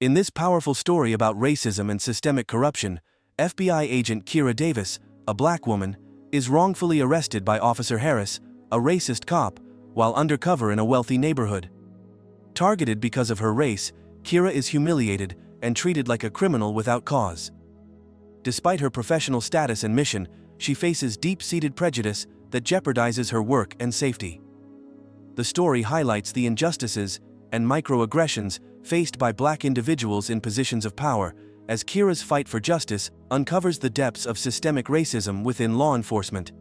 In this powerful story about racism and systemic corruption, FBI agent Kira Davis, a black woman, is wrongfully arrested by Officer Harris, a racist cop, while undercover in a wealthy neighborhood. Targeted because of her race, Kira is humiliated and treated like a criminal without cause. Despite her professional status and mission, she faces deep-seated prejudice that jeopardizes her work and safety. The story highlights the injustices and microaggressions faced by black individuals in positions of power, as Kira's fight for justice uncovers the depths of systemic racism within law enforcement.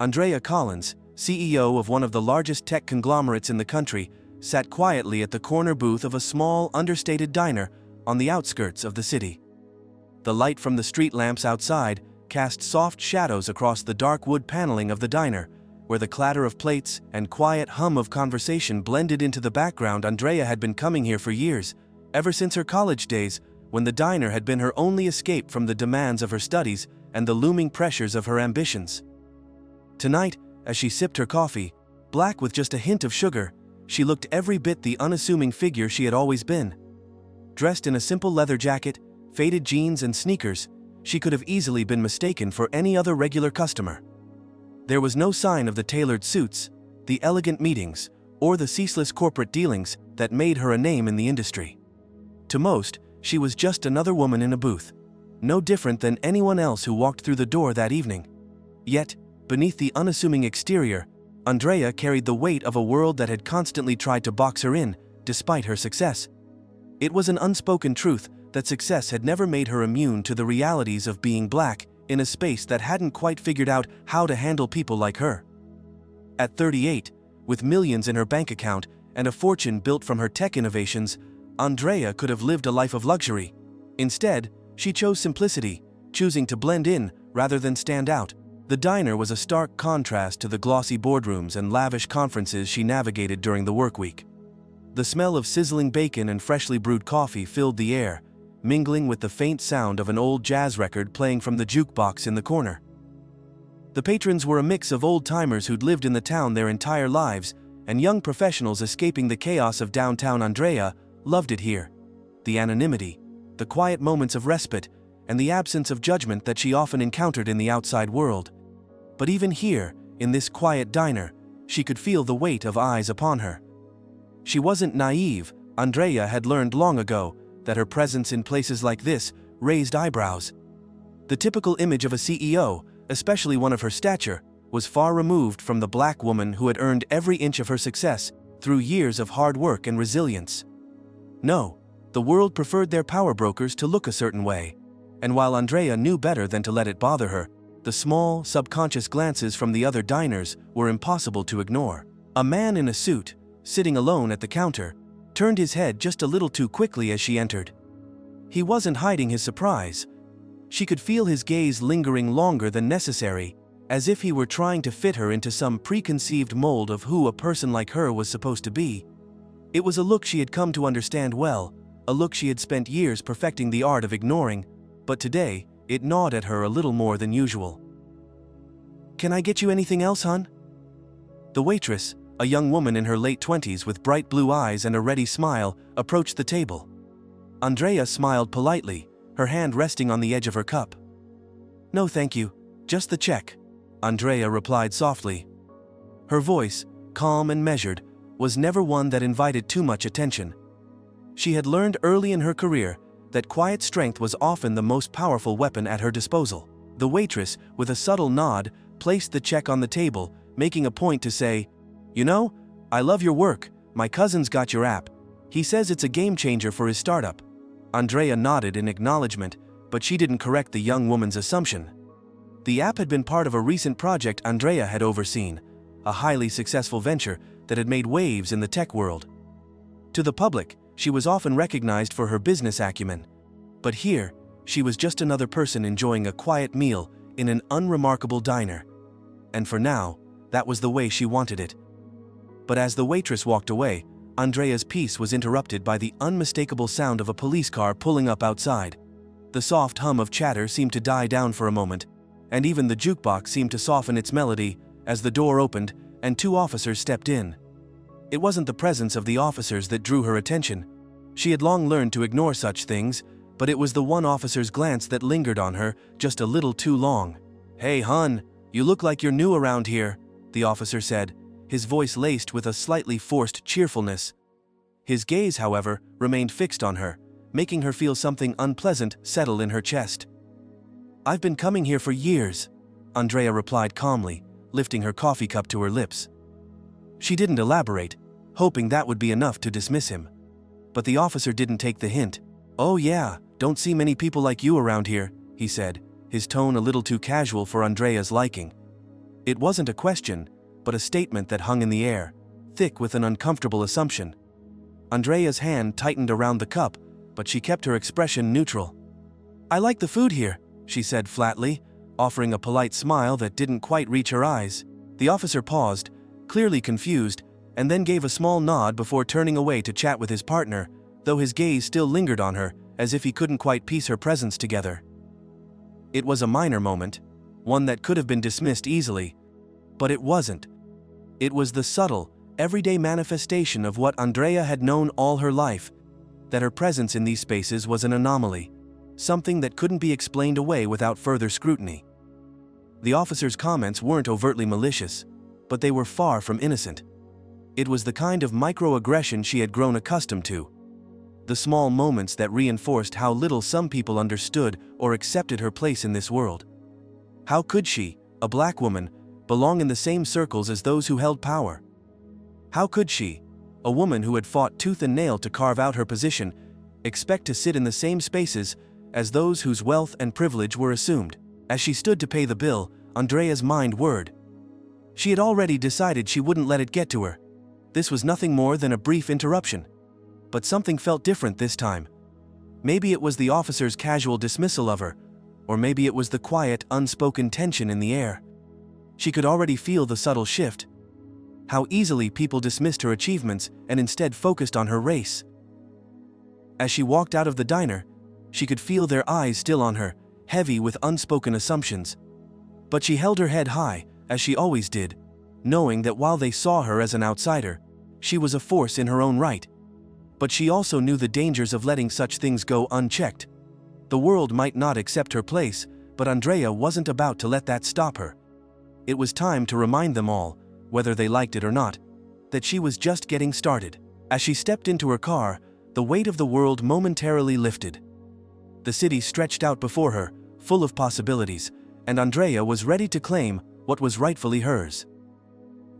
Andrea Collins, CEO of one of the largest tech conglomerates in the country, sat quietly at the corner booth of a small, understated diner on the outskirts of the city. The light from the street lamps outside cast soft shadows across the dark wood paneling of the diner, where the clatter of plates and quiet hum of conversation blended into the background. Andrea had been coming here for years, ever since her college days, when the diner had been her only escape from the demands of her studies and the looming pressures of her ambitions. Tonight, as she sipped her coffee, black with just a hint of sugar, she looked every bit the unassuming figure she had always been. Dressed in a simple leather jacket, faded jeans and sneakers, she could have easily been mistaken for any other regular customer. There was no sign of the tailored suits, the elegant meetings, or the ceaseless corporate dealings that made her a name in the industry. To most, she was just another woman in a booth, no different than anyone else who walked through the door that evening. Yet, beneath the unassuming exterior, Andrea carried the weight of a world that had constantly tried to box her in, despite her success. It was an unspoken truth that success had never made her immune to the realities of being black in a space that hadn't quite figured out how to handle people like her. At 38, with millions in her bank account and a fortune built from her tech innovations, Andrea could have lived a life of luxury. Instead, she chose simplicity, choosing to blend in rather than stand out. The diner was a stark contrast to the glossy boardrooms and lavish conferences she navigated during the workweek. The smell of sizzling bacon and freshly brewed coffee filled the air, mingling with the faint sound of an old jazz record playing from the jukebox in the corner. The patrons were a mix of old-timers who'd lived in the town their entire lives, and young professionals escaping the chaos of downtown. Andrea loved it here. The anonymity, the quiet moments of respite, and the absence of judgment that she often encountered in the outside world. But even here, in this quiet diner, she could feel the weight of eyes upon her. She wasn't naive. Andrea had learned long ago that her presence in places like this raised eyebrows. The typical image of a CEO, especially one of her stature, was far removed from the black woman who had earned every inch of her success through years of hard work and resilience. No, the world preferred their power brokers to look a certain way, and while Andrea knew better than to let it bother her, the small, subconscious glances from the other diners were impossible to ignore. A man in a suit, sitting alone at the counter, turned his head just a little too quickly as she entered. He wasn't hiding his surprise. She could feel his gaze lingering longer than necessary, as if he were trying to fit her into some preconceived mold of who a person like her was supposed to be. It was a look she had come to understand well, a look she had spent years perfecting the art of ignoring, but today, it gnawed at her a little more than usual. "Can I get you anything else, hon?" The waitress, a young woman in her late 20s with bright blue eyes and a ready smile, approached the table. Andrea smiled politely, her hand resting on the edge of her cup. "No thank you, just the check," Andrea replied softly. Her voice, calm and measured, was never one that invited too much attention. She had learned early in her career that quiet strength was often the most powerful weapon at her disposal. The waitress, with a subtle nod, placed the check on the table, making a point to say, "You know, I love your work. My cousin's got your app. He says it's a game changer for his startup." Andrea nodded in acknowledgement, but she didn't correct the young woman's assumption. The app had been part of a recent project Andrea had overseen, a highly successful venture that had made waves in the tech world. To the public, she was often recognized for her business acumen. But here, she was just another person enjoying a quiet meal in an unremarkable diner. And for now, that was the way she wanted it. But as the waitress walked away, Andrea's peace was interrupted by the unmistakable sound of a police car pulling up outside. The soft hum of chatter seemed to die down for a moment, and even the jukebox seemed to soften its melody as the door opened and two officers stepped in. It wasn't the presence of the officers that drew her attention. She had long learned to ignore such things, but it was the one officer's glance that lingered on her just a little too long. "Hey, hun, you look like you're new around here," the officer said, his voice laced with a slightly forced cheerfulness. His gaze, however, remained fixed on her, making her feel something unpleasant settle in her chest. "I've been coming here for years," Andrea replied calmly, lifting her coffee cup to her lips. She didn't elaborate, hoping that would be enough to dismiss him. But the officer didn't take the hint. "Oh yeah, don't see many people like you around here," he said, his tone a little too casual for Andrea's liking. It wasn't a question, but a statement that hung in the air, thick with an uncomfortable assumption. Andrea's hand tightened around the cup, but she kept her expression neutral. "I like the food here," she said flatly, offering a polite smile that didn't quite reach her eyes. The officer paused, clearly confused, and then gave a small nod before turning away to chat with his partner, though his gaze still lingered on her, as if he couldn't quite piece her presence together. It was a minor moment, one that could have been dismissed easily, but it wasn't. It was the subtle, everyday manifestation of what Andrea had known all her life, that her presence in these spaces was an anomaly, something that couldn't be explained away without further scrutiny. The officer's comments weren't overtly malicious, but they were far from innocent. It was the kind of microaggression she had grown accustomed to. The small moments that reinforced how little some people understood or accepted her place in this world. How could she, a black woman, belong in the same circles as those who held power? How could she, a woman who had fought tooth and nail to carve out her position, expect to sit in the same spaces as those whose wealth and privilege were assumed? As she stood to pay the bill, Andrea's mind whirred. She had already decided she wouldn't let it get to her. This was nothing more than a brief interruption. But something felt different this time. Maybe it was the officer's casual dismissal of her, or maybe it was the quiet, unspoken tension in the air. She could already feel the subtle shift. How easily people dismissed her achievements and instead focused on her race. As she walked out of the diner, she could feel their eyes still on her, heavy with unspoken assumptions. But she held her head high, as she always did, knowing that while they saw her as an outsider, she was a force in her own right. But she also knew the dangers of letting such things go unchecked. The world might not accept her place, but Andrea wasn't about to let that stop her. It was time to remind them all, whether they liked it or not, that she was just getting started. As she stepped into her car, the weight of the world momentarily lifted. The city stretched out before her, full of possibilities, and Andrea was ready to claim what was rightfully hers.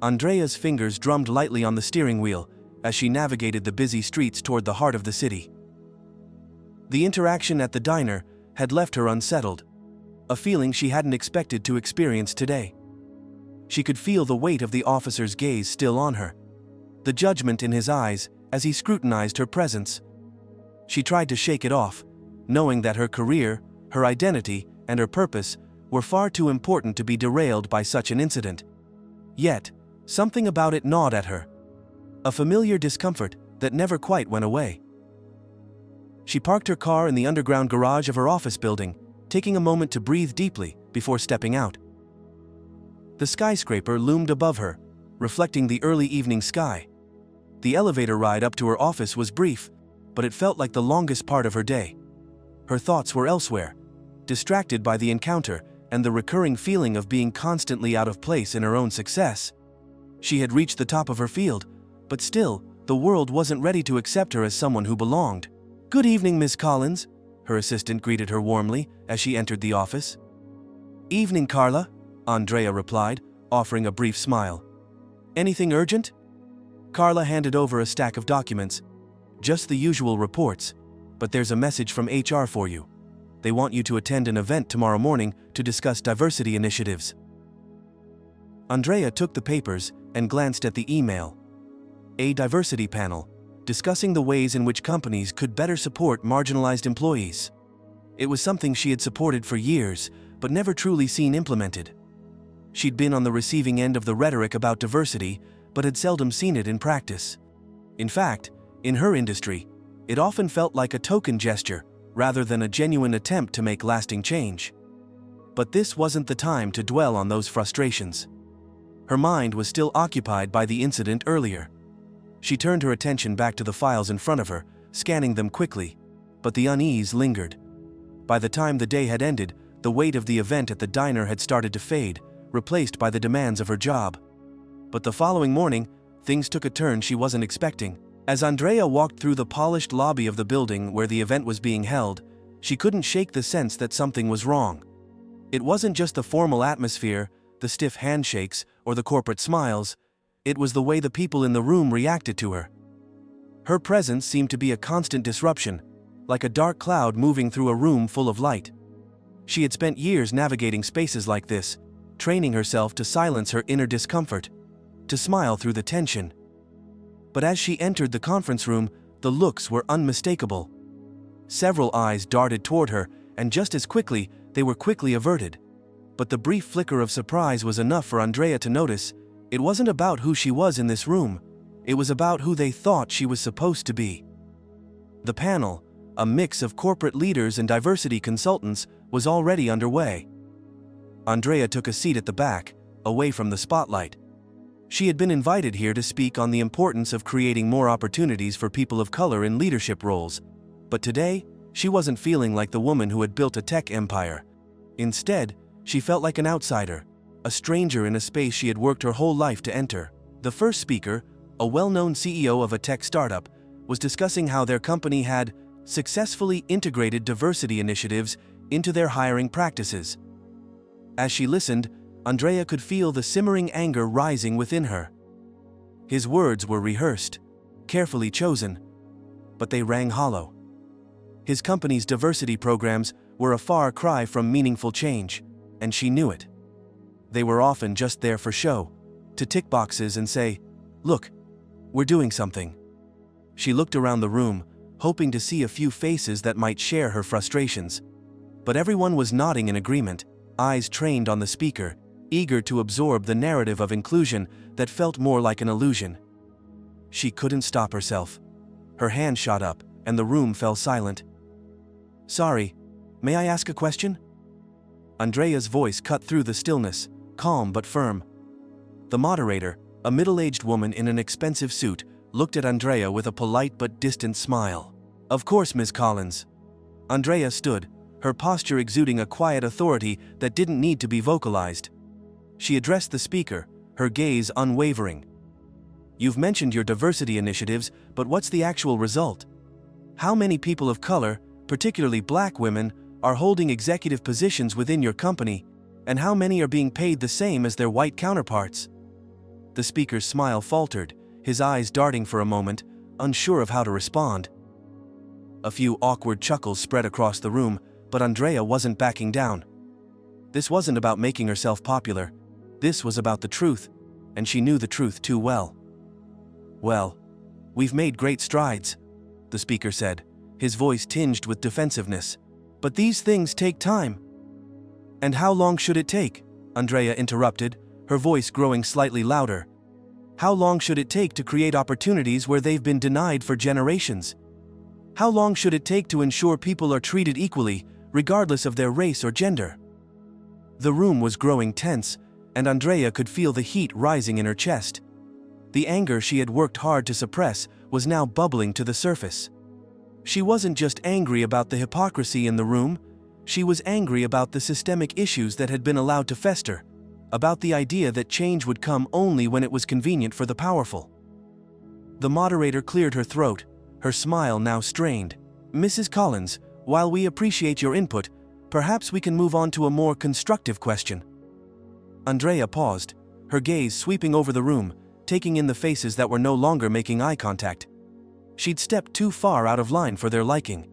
Andrea's fingers drummed lightly on the steering wheel as she navigated the busy streets toward the heart of the city. The interaction at the diner had left her unsettled, a feeling she hadn't expected to experience today. She could feel the weight of the officer's gaze still on her, the judgment in his eyes as he scrutinized her presence. She tried to shake it off, knowing that her career, her identity, and her purpose were far too important to be derailed by such an incident. Yet, something about it gnawed at her. A familiar discomfort that never quite went away. She parked her car in the underground garage of her office building, taking a moment to breathe deeply before stepping out. The skyscraper loomed above her, reflecting the early evening sky. The elevator ride up to her office was brief, but it felt like the longest part of her day. Her thoughts were elsewhere, distracted by the encounter and the recurring feeling of being constantly out of place in her own success. She had reached the top of her field, but still, the world wasn't ready to accept her as someone who belonged. "Good evening, Miss Collins," her assistant greeted her warmly as she entered the office. "Evening, Carla," Andrea replied, offering a brief smile. "Anything urgent?" Carla handed over a stack of documents. "Just the usual reports, but there's a message from HR for you. They want you to attend an event tomorrow morning to discuss diversity initiatives." Andrea took the papers and glanced at the email. A diversity panel, discussing the ways in which companies could better support marginalized employees. It was something she had supported for years, but never truly seen implemented. She'd been on the receiving end of the rhetoric about diversity, but had seldom seen it in practice. In fact, in her industry, it often felt like a token gesture, rather than a genuine attempt to make lasting change. But this wasn't the time to dwell on those frustrations. Her mind was still occupied by the incident earlier. She turned her attention back to the files in front of her, scanning them quickly. But the unease lingered. By the time the day had ended, the weight of the event at the diner had started to fade, replaced by the demands of her job. But the following morning, things took a turn she wasn't expecting. As Andrea walked through the polished lobby of the building where the event was being held, she couldn't shake the sense that something was wrong. It wasn't just the formal atmosphere, the stiff handshakes, or the corporate smiles. It was the way the people in the room reacted to her. Her presence seemed to be a constant disruption, like a dark cloud moving through a room full of light. She had spent years navigating spaces like this, training herself to silence her inner discomfort, to smile through the tension. But as she entered the conference room, the looks were unmistakable. Several eyes darted toward her, and just as quickly, they were quickly averted. But the brief flicker of surprise was enough for Andrea to notice it wasn't about who she was in this room, it was about who they thought she was supposed to be. The panel, a mix of corporate leaders and diversity consultants, was already underway. Andrea took a seat at the back, away from the spotlight. She had been invited here to speak on the importance of creating more opportunities for people of color in leadership roles. But today, she wasn't feeling like the woman who had built a tech empire. Instead, she felt like an outsider, a stranger in a space she had worked her whole life to enter. The first speaker, a well-known CEO of a tech startup, was discussing how their company had successfully integrated diversity initiatives into their hiring practices. As she listened, Andrea could feel the simmering anger rising within her. His words were rehearsed, carefully chosen, but they rang hollow. His company's diversity programs were a far cry from meaningful change, and she knew it. They were often just there for show, to tick boxes and say, "Look, we're doing something." She looked around the room, hoping to see a few faces that might share her frustrations. But everyone was nodding in agreement, eyes trained on the speaker, eager to absorb the narrative of inclusion that felt more like an illusion. She couldn't stop herself. Her hand shot up, and the room fell silent. "Sorry, may I ask a question?" Andrea's voice cut through the stillness, calm but firm. The moderator, a middle-aged woman in an expensive suit, looked at Andrea with a polite but distant smile. "Of course, Ms. Collins." Andrea stood, her posture exuding a quiet authority that didn't need to be vocalized. She addressed the speaker, her gaze unwavering. "You've mentioned your diversity initiatives, but what's the actual result? How many people of color, particularly black women, are holding executive positions within your company, and how many are being paid the same as their white counterparts?" The speaker's smile faltered, his eyes darting for a moment, unsure of how to respond. A few awkward chuckles spread across the room, but Andrea wasn't backing down. This wasn't about making herself popular. This was about the truth, and she knew the truth too well. "Well, we've made great strides," the speaker said, his voice tinged with defensiveness. "But these things take time." "And how long should it take?" Andrea interrupted, her voice growing slightly louder. "How long should it take to create opportunities where they've been denied for generations? How long should it take to ensure people are treated equally, regardless of their race or gender?" The room was growing tense, and Andrea could feel the heat rising in her chest. The anger she had worked hard to suppress was now bubbling to the surface. She wasn't just angry about the hypocrisy in the room, she was angry about the systemic issues that had been allowed to fester, about the idea that change would come only when it was convenient for the powerful. The moderator cleared her throat, her smile now strained. "Mrs. Collins, while we appreciate your input, perhaps we can move on to a more constructive question." Andrea paused, her gaze sweeping over the room, taking in the faces that were no longer making eye contact. She'd stepped too far out of line for their liking.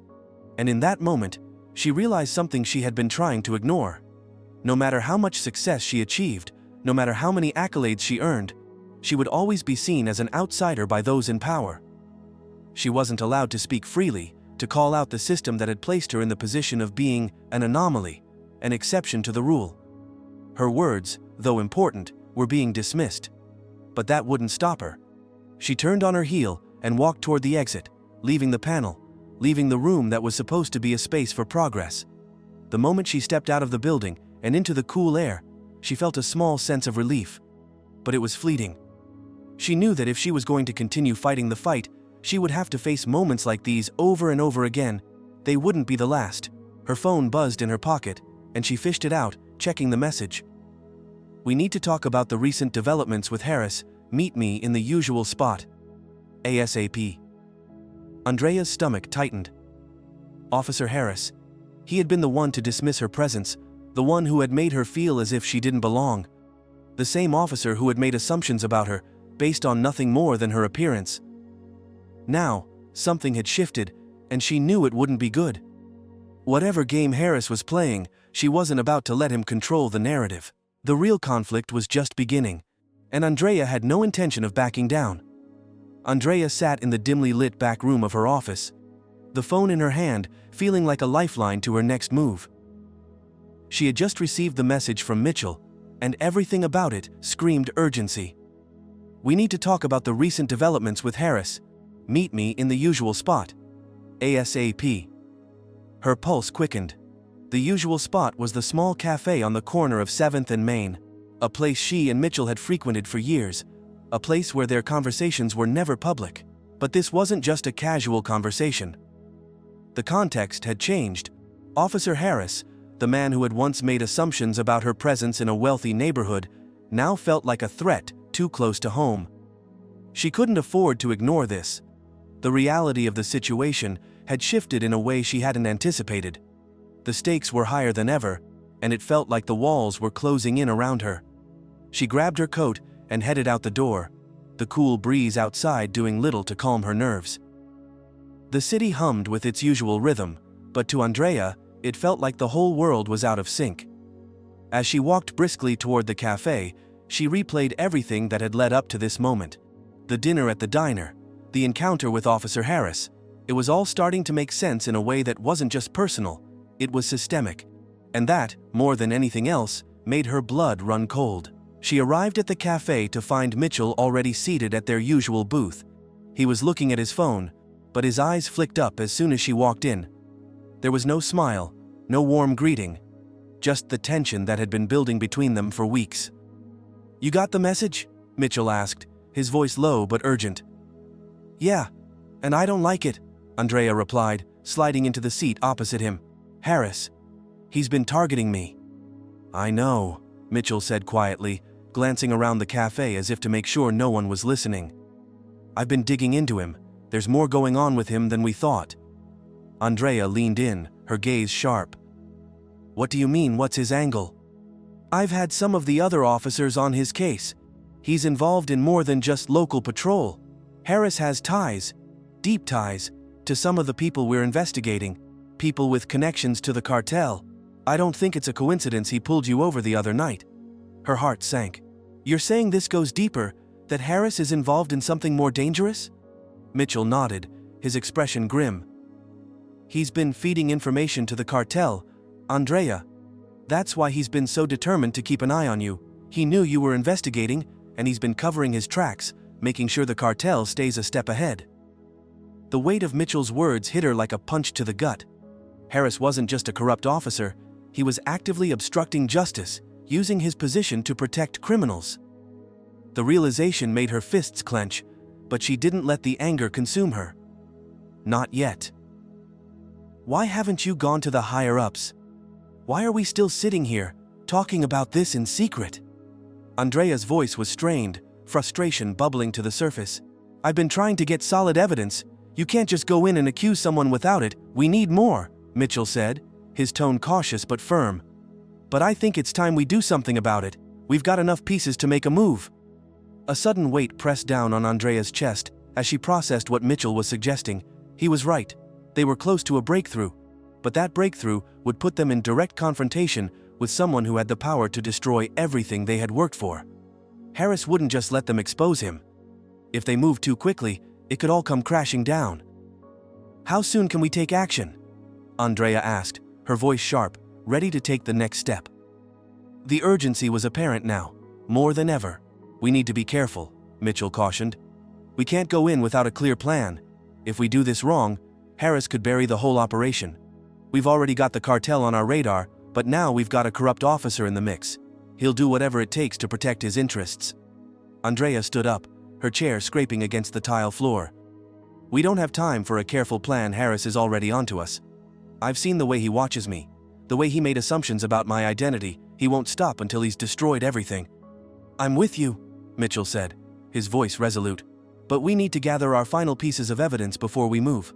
And in that moment, she realized something she had been trying to ignore. No matter how much success she achieved, no matter how many accolades she earned, she would always be seen as an outsider by those in power. She wasn't allowed to speak freely, to call out the system that had placed her in the position of being an anomaly, an exception to the rule. Her words, though important, were being dismissed. But that wouldn't stop her. She turned on her heel and walked toward the exit, leaving the panel, leaving the room that was supposed to be a space for progress. The moment she stepped out of the building and into the cool air, she felt a small sense of relief. But it was fleeting. She knew that if she was going to continue fighting the fight, She would have to face moments like these over and over again. They wouldn't be the last. Her phone buzzed in her pocket, and she fished it out, checking the message. "We need to talk about the recent developments with Harris. Meet me in the usual spot. ASAP." Andrea's stomach tightened. Officer Harris. He had been the one to dismiss her presence, the one who had made her feel as if she didn't belong. The same officer who had made assumptions about her, based on nothing more than her appearance. Now, something had shifted, and she knew it wouldn't be good. Whatever game Harris was playing, she wasn't about to let him control the narrative. The real conflict was just beginning, and Andrea had no intention of backing down. Andrea sat in the dimly lit back room of her office, the phone in her hand, feeling like a lifeline to her next move. She had just received the message from Mitchell, and everything about it screamed urgency. "We need to talk about the recent developments with Harris. Meet me in the usual spot. ASAP." Her pulse quickened. The usual spot was the small cafe on the corner of 7th and Main, a place she and Mitchell had frequented for years, a place where their conversations were never public. But this wasn't just a casual conversation. The context had changed. Officer Harris, the man who had once made assumptions about her presence in a wealthy neighborhood, now felt like a threat too close to home. She couldn't afford to ignore this. The reality of the situation had shifted in a way she hadn't anticipated. The stakes were higher than ever, and it felt like the walls were closing in around her. She grabbed her coat and headed out the door, the cool breeze outside doing little to calm her nerves. The city hummed with its usual rhythm, but to Andrea, it felt like the whole world was out of sync. As she walked briskly toward the cafe, she replayed everything that had led up to this moment. The dinner at the diner, the encounter with Officer Harris. It was all starting to make sense in a way that wasn't just personal, it was systemic. And that, more than anything else, made her blood run cold. She arrived at the cafe to find Mitchell already seated at their usual booth. He was looking at his phone, but his eyes flicked up as soon as she walked in. There was no smile, no warm greeting, just the tension that had been building between them for weeks. "You got the message?" Mitchell asked, his voice low but urgent. "Yeah, and I don't like it," Andrea replied, sliding into the seat opposite him. "Harris. He's been targeting me." "I know," Mitchell said quietly, glancing around the cafe as if to make sure no one was listening. "I've been digging into him. There's more going on with him than we thought." Andrea leaned in, her gaze sharp. "What do you mean, what's his angle?" "I've had some of the other officers on his case. He's involved in more than just local patrol. Harris has ties, deep ties, to some of the people we're investigating, people with connections to the cartel. I don't think it's a coincidence he pulled you over the other night." Her heart sank. "You're saying this goes deeper, that Harris is involved in something more dangerous?" Mitchell nodded, his expression grim. "He's been feeding information to the cartel, Andrea. That's why he's been so determined to keep an eye on you. He knew you were investigating, and he's been covering his tracks, making sure the cartel stays a step ahead." The weight of Mitchell's words hit her like a punch to the gut. Harris wasn't just a corrupt officer, he was actively obstructing justice, using his position to protect criminals. The realization made her fists clench, but she didn't let the anger consume her. Not yet. "Why haven't you gone to the higher-ups? Why are we still sitting here, talking about this in secret?" Andrea's voice was strained, frustration bubbling to the surface. "I've been trying to get solid evidence. You can't just go in and accuse someone without it. We need more," Mitchell said, his tone cautious but firm. "But I think it's time we do something about it. We've got enough pieces to make a move." A sudden weight pressed down on Andrea's chest as she processed what Mitchell was suggesting. He was right. They were close to a breakthrough, but that breakthrough would put them in direct confrontation with someone who had the power to destroy everything they had worked for. Harris wouldn't just let them expose him. If they moved too quickly, it could all come crashing down. "How soon can we take action?" Andrea asked, her voice sharp, ready to take the next step. The urgency was apparent now, more than ever. "We need to be careful," Mitchell cautioned. "We can't go in without a clear plan. If we do this wrong, Harris could bury the whole operation. We've already got the cartel on our radar, but now we've got a corrupt officer in the mix. He'll do whatever it takes to protect his interests." Andrea stood up, her chair scraping against the tile floor. We don't have time for a careful plan. Harris is already onto us. I've seen the way he watches me, the way he made assumptions about my identity. He won't stop until he's destroyed everything." "I'm with you," Mitchell said, his voice resolute. "But we need to gather our final pieces of evidence before we move.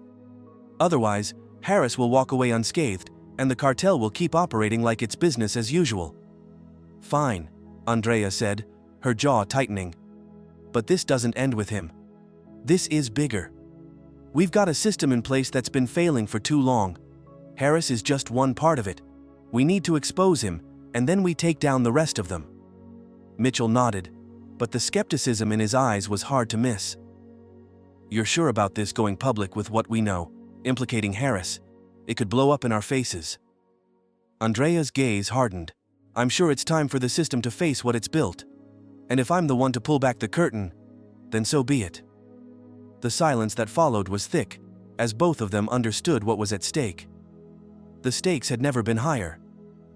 Otherwise, Harris will walk away unscathed, and the cartel will keep operating like it's business as usual." "Fine," Andrea said, her jaw tightening. "But this doesn't end with him. This is bigger. We've got a system in place that's been failing for too long. Harris is just one part of it. We need to expose him, and then we take down the rest of them." Mitchell nodded, but the skepticism in his eyes was hard to miss. "You're sure about this going public with what we know, implicating Harris? It could blow up in our faces." Andrea's gaze hardened. "I'm sure it's time for the system to face what it's built. And if I'm the one to pull back the curtain, then so be it." The silence that followed was thick, as both of them understood what was at stake. The stakes had never been higher.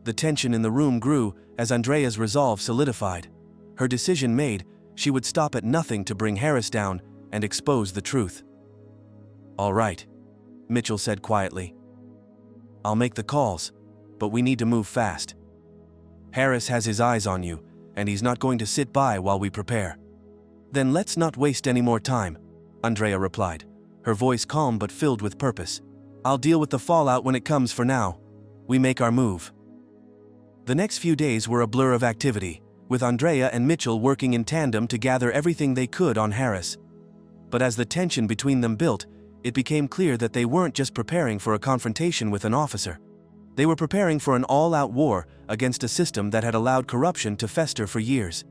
The tension in the room grew as Andrea's resolve solidified. Her decision made, she would stop at nothing to bring Harris down and expose the truth. "All right," Mitchell said quietly. "I'll make the calls, but we need to move fast. Harris has his eyes on you, and he's not going to sit by while we prepare." "Then let's not waste any more time," Andrea replied, her voice calm but filled with purpose. "I'll deal with the fallout when it comes. For now, we make our move." The next few days were a blur of activity, with Andrea and Mitchell working in tandem to gather everything they could on Harris. But as the tension between them built, it became clear that they weren't just preparing for a confrontation with an officer. They were preparing for an all-out war against a system that had allowed corruption to fester for years.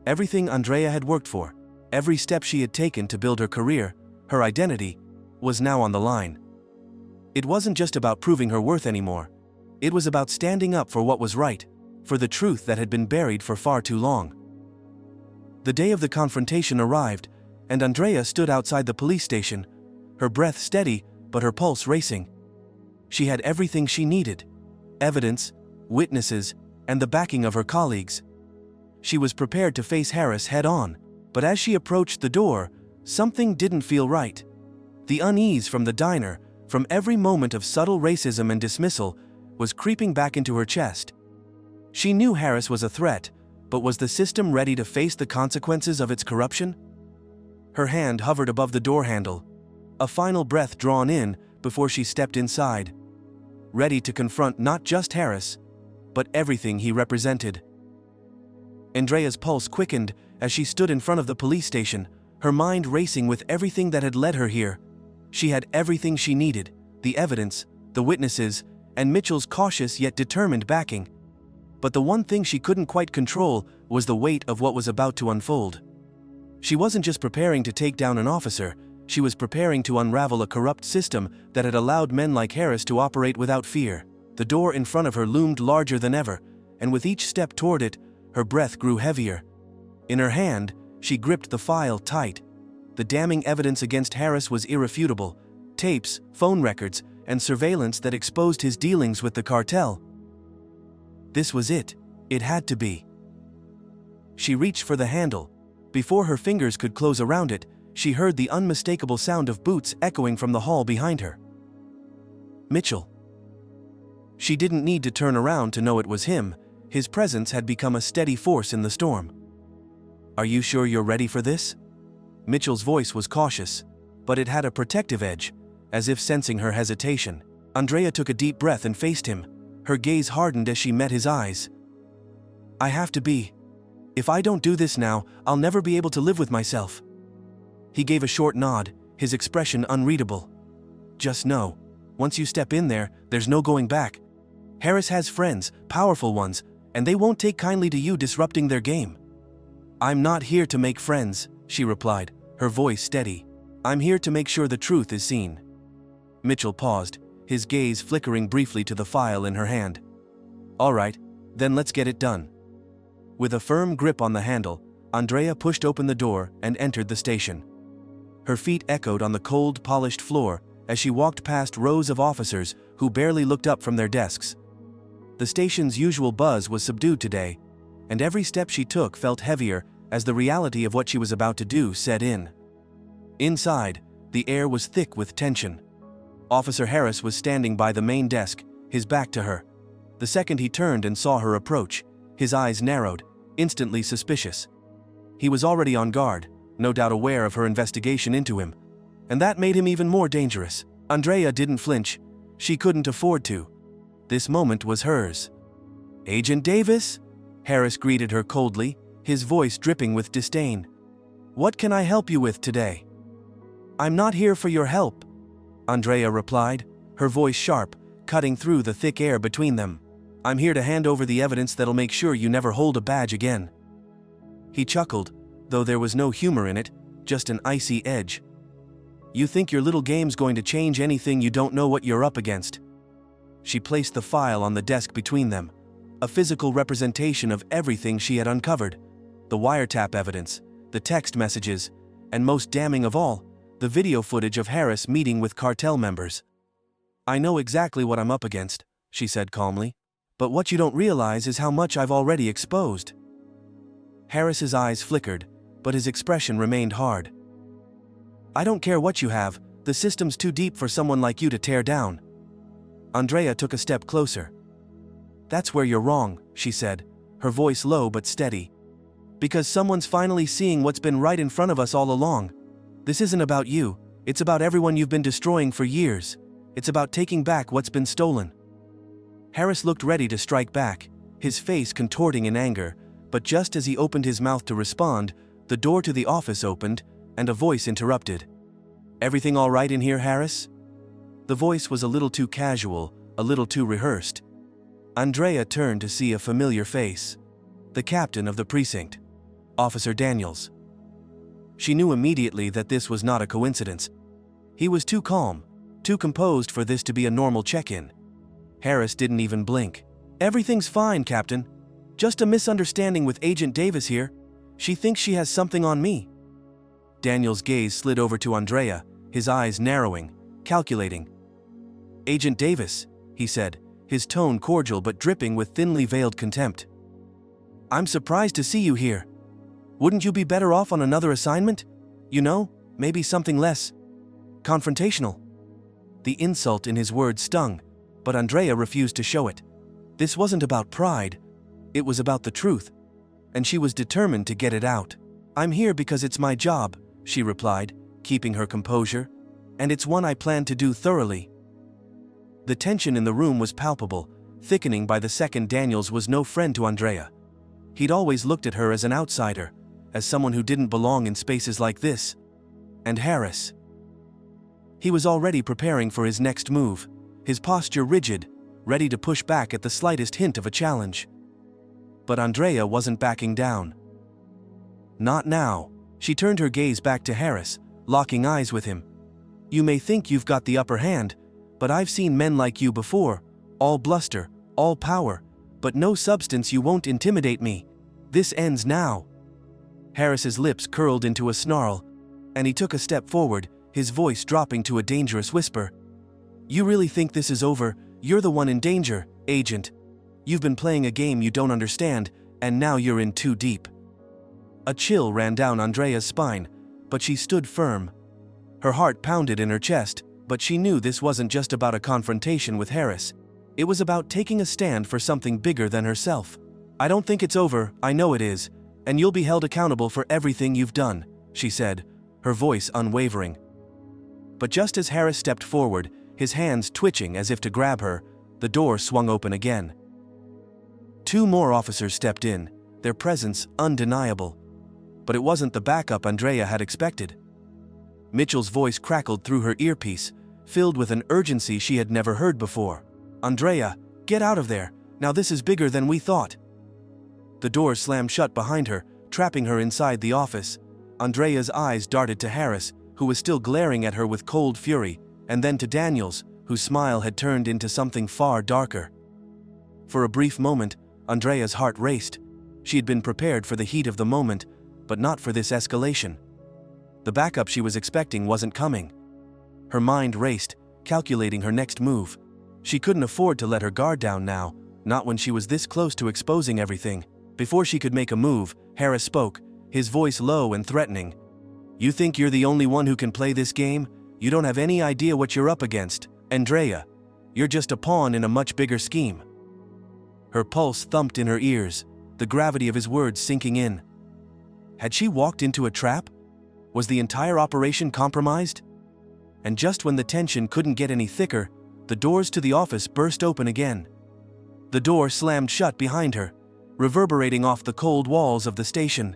Everything Andrea had worked for, every step she had taken to build her career, her identity, was now on the line. It wasn't just about proving her worth anymore. It was about standing up for what was right, for the truth that had been buried for far too long. The day of the confrontation arrived, and Andrea stood outside the police station, her breath steady but her pulse racing. She had everything she needed: evidence, witnesses, and the backing of her colleagues. She was prepared to face Harris head-on, but as she approached the door, something didn't feel right. The unease from the diner, from every moment of subtle racism and dismissal, was creeping back into her chest. She knew Harris was a threat, but was the system ready to face the consequences of its corruption? Her hand hovered above the door handle, a final breath drawn in before she stepped inside, ready to confront not just Harris, but everything he represented. Andrea's pulse quickened as she stood in front of the police station, her mind racing with everything that had led her here. She had everything she needed: the evidence, the witnesses, and Mitchell's cautious yet determined backing. But the one thing she couldn't quite control was the weight of what was about to unfold. She wasn't just preparing to take down an officer, she was preparing to unravel a corrupt system that had allowed men like Harris to operate without fear. The door in front of her loomed larger than ever, and with each step toward it, her breath grew heavier. In her hand, she gripped the file tight. The damning evidence against Harris was irrefutable: tapes, phone records, and surveillance that exposed his dealings with the cartel. This was it. It had to be. She reached for the handle. Before her fingers could close around it, she heard the unmistakable sound of boots echoing from the hall behind her. Mitchell. She didn't need to turn around to know it was him. His presence had become a steady force in the storm. "Are you sure you're ready for this?" Mitchell's voice was cautious, but it had a protective edge, as if sensing her hesitation. Andrea took a deep breath and faced him. Her gaze hardened as she met his eyes. "I have to be. If I don't do this now, I'll never be able to live with myself." He gave a short nod, his expression unreadable. "Just know, once you step in there, there's no going back. Harris has friends, powerful ones, and they won't take kindly to you disrupting their game." "I'm not here to make friends," she replied, her voice steady. "I'm here to make sure the truth is seen." Mitchell paused, his gaze flickering briefly to the file in her hand. "All right, then let's get it done." With a firm grip on the handle, Andrea pushed open the door and entered the station. Her feet echoed on the cold, polished floor as she walked past rows of officers who barely looked up from their desks. The station's usual buzz was subdued today, and every step she took felt heavier as the reality of what she was about to do set in. Inside, The air was thick with tension. Officer Harris was standing by the main desk, his back to her. The second he turned and saw her approach, his eyes narrowed, instantly suspicious. He was already on guard, no doubt aware of her investigation into him. And that made him even more dangerous. Andrea didn't flinch. She couldn't afford to. This moment was hers. "Agent Davis?" Harris greeted her coldly, his voice dripping with disdain. "What can I help you with today?" "I'm not here for your help," Andrea replied, her voice sharp, cutting through the thick air between them. "I'm here to hand over the evidence that'll make sure you never hold a badge again." He chuckled, though there was no humor in it, just an icy edge. "You think your little game's going to change anything? You don't know what you're up against." She placed the file on the desk between them, a physical representation of everything she had uncovered: the wiretap evidence, the text messages, and most damning of all, the video footage of Harris meeting with cartel members. "I know exactly what I'm up against," she said calmly. "But what you don't realize is how much I've already exposed." Harris's eyes flickered, but his expression remained hard. "I don't care what you have, the system's too deep for someone like you to tear down." Andrea took a step closer. "That's where you're wrong," she said, her voice low but steady. "Because someone's finally seeing what's been right in front of us all along. This isn't about you, it's about everyone you've been destroying for years. It's about taking back what's been stolen." Harris looked ready to strike back, his face contorting in anger, but just as he opened his mouth to respond, the door to the office opened, and a voice interrupted. "Everything all right in here, Harris?" The voice was a little too casual, a little too rehearsed. Andrea turned to see a familiar face. The captain of the precinct, Officer Daniels. She knew immediately that this was not a coincidence. He was too calm, too composed for this to be a normal check-in. Harris didn't even blink. "Everything's fine, Captain. Just a misunderstanding with Agent Davis here. She thinks she has something on me." Daniel's gaze slid over to Andrea, his eyes narrowing, calculating. "Agent Davis," he said, his tone cordial but dripping with thinly veiled contempt. "I'm surprised to see you here. Wouldn't you be better off on another assignment? You know, maybe something less confrontational." The insult in his words stung, but Andrea refused to show it. This wasn't about pride, it was about the truth, and she was determined to get it out. "I'm here because it's my job," she replied, keeping her composure, "and it's one I plan to do thoroughly." The tension in the room was palpable, thickening by the second. Daniels was no friend to Andrea. He'd always looked at her as an outsider, as someone who didn't belong in spaces like this. And Harris. He was already preparing for his next move, his posture rigid, ready to push back at the slightest hint of a challenge. But Andrea wasn't backing down. Not now. She turned her gaze back to Harris, locking eyes with him. "You may think you've got the upper hand, but I've seen men like you before, all bluster, all power, but no substance. You won't intimidate me. This ends now." Harris's lips curled into a snarl, and he took a step forward, his voice dropping to a dangerous whisper. "You really think this is over? You're the one in danger, Agent. You've been playing a game you don't understand, and now you're in too deep." A chill ran down Andrea's spine, but she stood firm. Her heart pounded in her chest, but she knew this wasn't just about a confrontation with Harris. It was about taking a stand for something bigger than herself. "I don't think it's over, I know it is, and you'll be held accountable for everything you've done," she said, her voice unwavering. But just as Harris stepped forward, his hands twitching as if to grab her, the door swung open again. Two more officers stepped in, their presence undeniable. But it wasn't the backup Andrea had expected. Mitchell's voice crackled through her earpiece, filled with an urgency she had never heard before. "Andrea, get out of there, now this is bigger than we thought." The door slammed shut behind her, trapping her inside the office. Andrea's eyes darted to Harris, who was still glaring at her with cold fury, and then to Daniels, whose smile had turned into something far darker. For a brief moment, Andrea's heart raced. She had been prepared for the heat of the moment, but not for this escalation. The backup she was expecting wasn't coming. Her mind raced, calculating her next move. She couldn't afford to let her guard down now, not when she was this close to exposing everything. Before she could make a move, Harris spoke, his voice low and threatening. "You think you're the only one who can play this game? You don't have any idea what you're up against, Andrea. You're just a pawn in a much bigger scheme." Her pulse thumped in her ears, the gravity of his words sinking in. Had she walked into a trap? Was the entire operation compromised? And just when the tension couldn't get any thicker, the doors to the office burst open again. The door slammed shut behind her, reverberating off the cold walls of the station.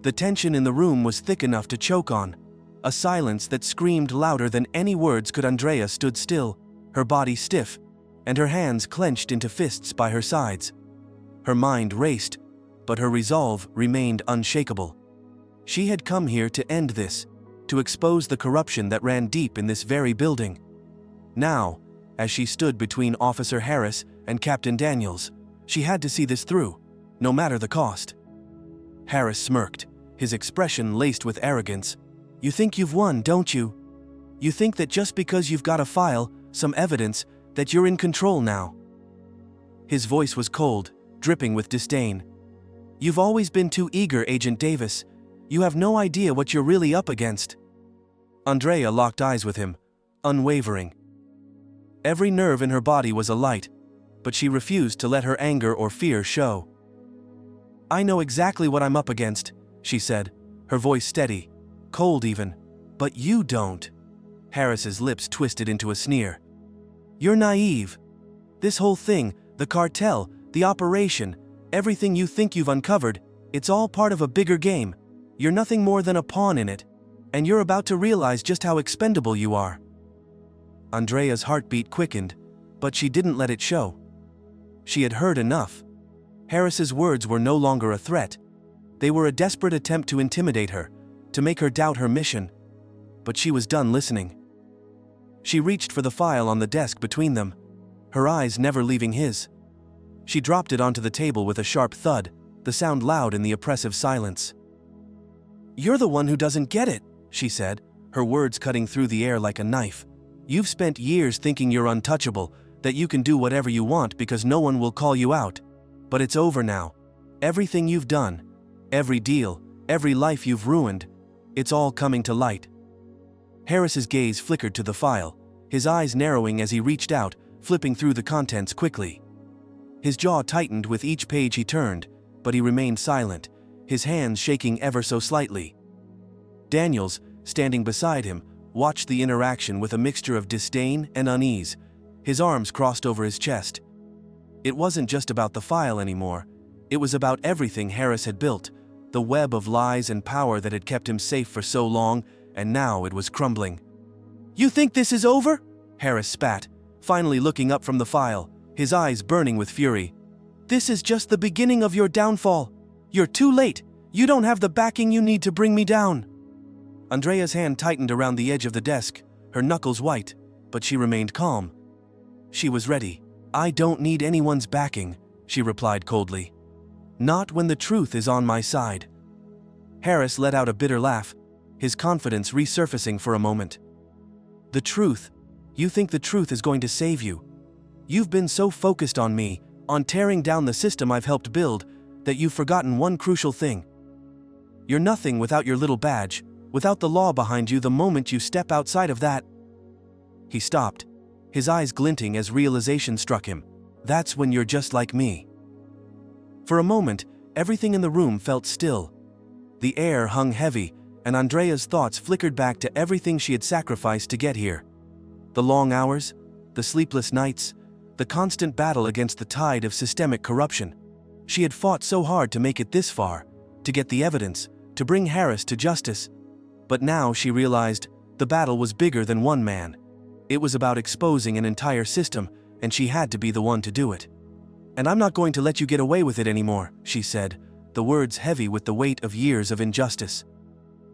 The tension in the room was thick enough to choke on, a silence that screamed louder than any words could. Andrea stood still, her body stiff, and her hands clenched into fists by her sides. Her mind raced, but her resolve remained unshakable. She had come here to end this, to expose the corruption that ran deep in this very building. Now, as she stood between Officer Harris and Captain Daniels, she had to see this through, no matter the cost. Harris smirked, his expression laced with arrogance. "You think you've won, don't you? You think that just because you've got a file, some evidence, that you're in control now." His voice was cold, dripping with disdain. "You've always been too eager, Agent Davis. You have no idea what you're really up against." Andrea locked eyes with him, unwavering. Every nerve in her body was alight, but she refused to let her anger or fear show. "I know exactly what I'm up against," she said, her voice steady, cold even. "But you don't." Harris's lips twisted into a sneer. "You're naive. This whole thing, the cartel, the operation, everything you think you've uncovered, it's all part of a bigger game. You're nothing more than a pawn in it, and you're about to realize just how expendable you are." Andrea's heartbeat quickened, but she didn't let it show. She had heard enough. Harris's words were no longer a threat. They were a desperate attempt to intimidate her, to make her doubt her mission. But she was done listening. She reached for the file on the desk between them, her eyes never leaving his. She dropped it onto the table with a sharp thud, the sound loud in the oppressive silence. "You're the one who doesn't get it," she said, her words cutting through the air like a knife. "You've spent years thinking you're untouchable, that you can do whatever you want because no one will call you out. But it's over now. Everything you've done, every deal, every life you've ruined, it's all coming to light." Harris's gaze flickered to the file, his eyes narrowing as he reached out, flipping through the contents quickly. His jaw tightened with each page he turned, but he remained silent, his hands shaking ever so slightly. Daniels, standing beside him, watched the interaction with a mixture of disdain and unease, his arms crossed over his chest. It wasn't just about the file anymore. It was about everything Harris had built, the web of lies and power that had kept him safe for so long, and now it was crumbling. "You think this is over?" Harris spat, finally looking up from the file, his eyes burning with fury. "This is just the beginning of your downfall. You're too late. You don't have the backing you need to bring me down." Andrea's hand tightened around the edge of the desk, her knuckles white, but she remained calm. She was ready. "I don't need anyone's backing," she replied coldly. "Not when the truth is on my side." Harris let out a bitter laugh, his confidence resurfacing for a moment. "The truth? You think the truth is going to save you? You've been so focused on me, on tearing down the system I've helped build, that you've forgotten one crucial thing. You're nothing without your little badge, without the law behind you. The moment you step outside of that—" He stopped, his eyes glinting as realization struck him. "That's when you're just like me." For a moment, everything in the room felt still. The air hung heavy, and Andrea's thoughts flickered back to everything she had sacrificed to get here. The long hours, the sleepless nights, the constant battle against the tide of systemic corruption. She had fought so hard to make it this far, to get the evidence, to bring Harris to justice. But now she realized the battle was bigger than one man. It was about exposing an entire system, and she had to be the one to do it. "And I'm not going to let you get away with it anymore," she said, the words heavy with the weight of years of injustice.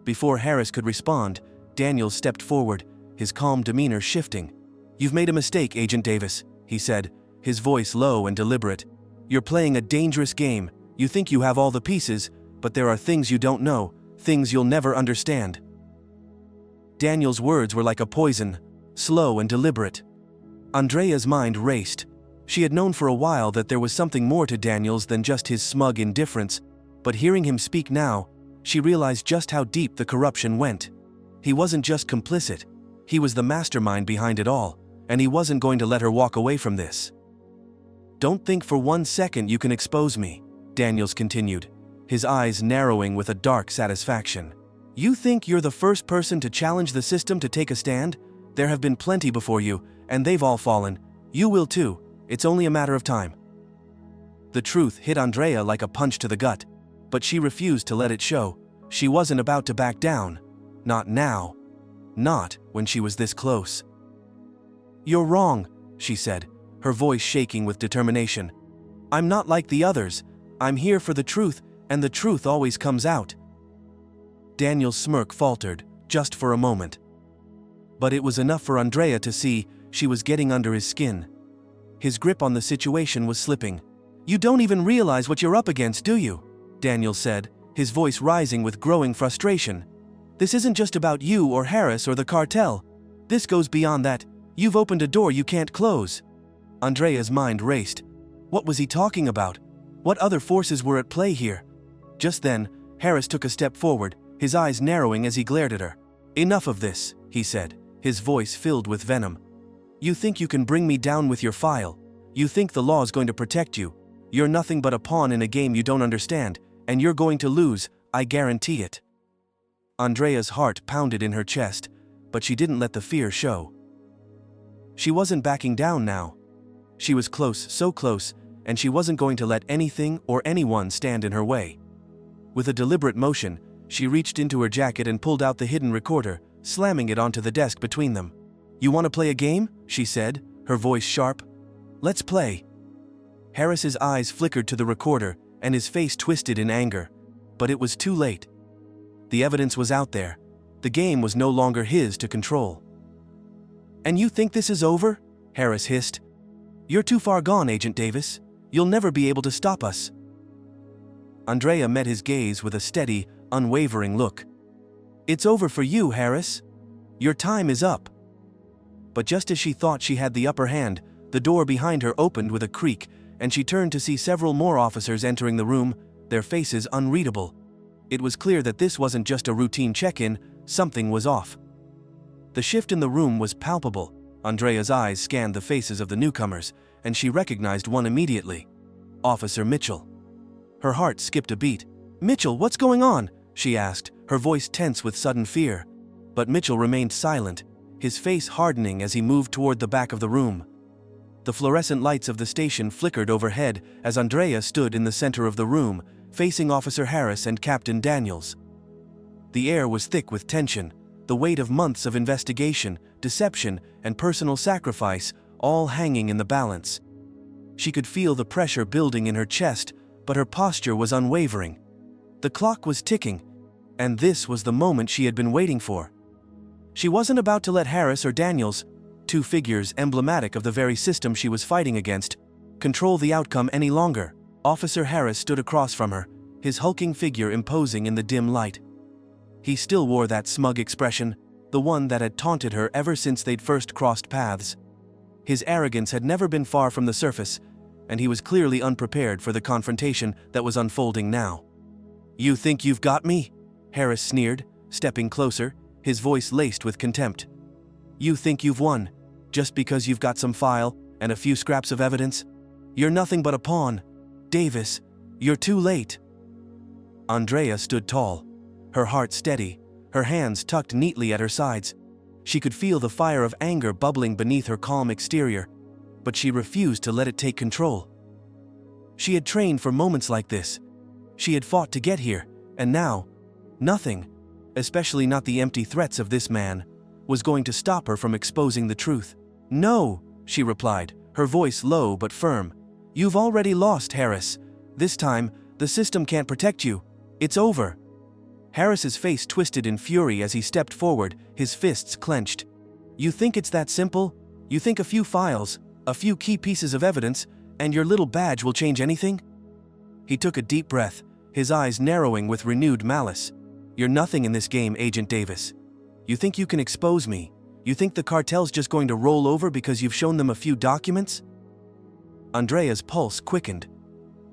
Before Harris could respond, Daniels stepped forward, his calm demeanor shifting. "You've made a mistake, Agent Davis," he said, his voice low and deliberate. "You're playing a dangerous game. You think you have all the pieces, but there are things you don't know, things you'll never understand." Daniels' words were like a poison, slow and deliberate. Andrea's mind raced. She had known for a while that there was something more to Daniels than just his smug indifference, but hearing him speak now, she realized just how deep the corruption went. He wasn't just complicit, He was the mastermind behind it all, and he wasn't going to let her walk away from this. "Don't think for 1 second you can expose me," Daniels continued, his eyes narrowing with a dark satisfaction. "You think you're the first person to challenge the system to take a stand? There have been plenty before you, and they've all fallen. You will too. It's only a matter of time." The truth hit Andrea like a punch to the gut, but she refused to let it show. She wasn't about to back down. Not now. Not when she was this close. "You're wrong," she said, her voice shaking with determination. "I'm not like the others. I'm here for the truth, and the truth always comes out." Daniel's smirk faltered, just for a moment. But it was enough for Andrea to see she was getting under his skin. His grip on the situation was slipping. "You don't even realize what you're up against, do you?" Daniel said, his voice rising with growing frustration. "This isn't just about you or Harris or the cartel. This goes beyond that. You've opened a door you can't close." Andrea's mind raced. What was he talking about? What other forces were at play here? Just then, Harris took a step forward, his eyes narrowing as he glared at her. "Enough of this," he said, his voice filled with venom. "You think you can bring me down with your file? You think the law's going to protect you? You're nothing but a pawn in a game you don't understand, and you're going to lose, I guarantee it." Andrea's heart pounded in her chest, but she didn't let the fear show. She wasn't backing down now. She was close, so close, and she wasn't going to let anything or anyone stand in her way. With a deliberate motion, she reached into her jacket and pulled out the hidden recorder, slamming it onto the desk between them. "You want to play a game?" she said, her voice sharp. "Let's play." Harris's eyes flickered to the recorder, and his face twisted in anger. But it was too late. The evidence was out there. The game was no longer his to control. "And you think this is over?" Harris hissed. "You're too far gone, Agent Davis. You'll never be able to stop us." Andrea met his gaze with a steady, unwavering look. "It's over for you, Harris. Your time is up." But just as she thought she had the upper hand, the door behind her opened with a creak, and she turned to see several more officers entering the room, their faces unreadable. It was clear that this wasn't just a routine check-in, something was off. The shift in the room was palpable. Andrea's eyes scanned the faces of the newcomers, and she recognized one immediately. Officer Mitchell. Her heart skipped a beat. "Mitchell, what's going on?" she asked, her voice tense with sudden fear. But Mitchell remained silent, his face hardening as he moved toward the back of the room. The fluorescent lights of the station flickered overhead as Andrea stood in the center of the room, facing Officer Harris and Captain Daniels. The air was thick with tension, the weight of months of investigation, deception, and personal sacrifice, all hanging in the balance. She could feel the pressure building in her chest, but her posture was unwavering. The clock was ticking, and this was the moment she had been waiting for. She wasn't about to let Harris or Daniels, two figures emblematic of the very system she was fighting against, control the outcome any longer. Officer Harris stood across from her, his hulking figure imposing in the dim light. He still wore that smug expression, the one that had taunted her ever since they'd first crossed paths. His arrogance had never been far from the surface, and he was clearly unprepared for the confrontation that was unfolding now. "You think you've got me?" Harris sneered, stepping closer, his voice laced with contempt. "You think you've won, just because you've got some file and a few scraps of evidence? You're nothing but a pawn. Davis, you're too late." Andrea stood tall, her heart steady, her hands tucked neatly at her sides. She could feel the fire of anger bubbling beneath her calm exterior, but she refused to let it take control. She had trained for moments like this. She had fought to get here, and now, nothing, especially not the empty threats of this man, was going to stop her from exposing the truth. "No," she replied, her voice low but firm. "You've already lost, Harris. This time, the system can't protect you. It's over." Harris's face twisted in fury as he stepped forward, his fists clenched. "You think it's that simple? You think a few files, a few key pieces of evidence, and your little badge will change anything?" He took a deep breath, his eyes narrowing with renewed malice. "You're nothing in this game, Agent Davis. You think you can expose me? You think the cartel's just going to roll over because you've shown them a few documents?" Andrea's pulse quickened.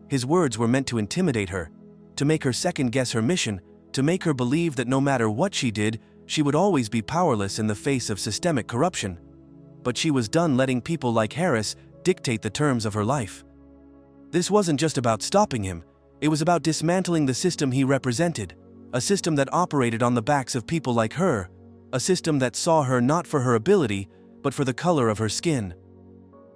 His words were meant to intimidate her, to make her second-guess her mission, to make her believe that no matter what she did, she would always be powerless in the face of systemic corruption. But she was done letting people like Harris dictate the terms of her life. This wasn't just about stopping him, it was about dismantling the system he represented, a system that operated on the backs of people like her, a system that saw her not for her ability, but for the color of her skin.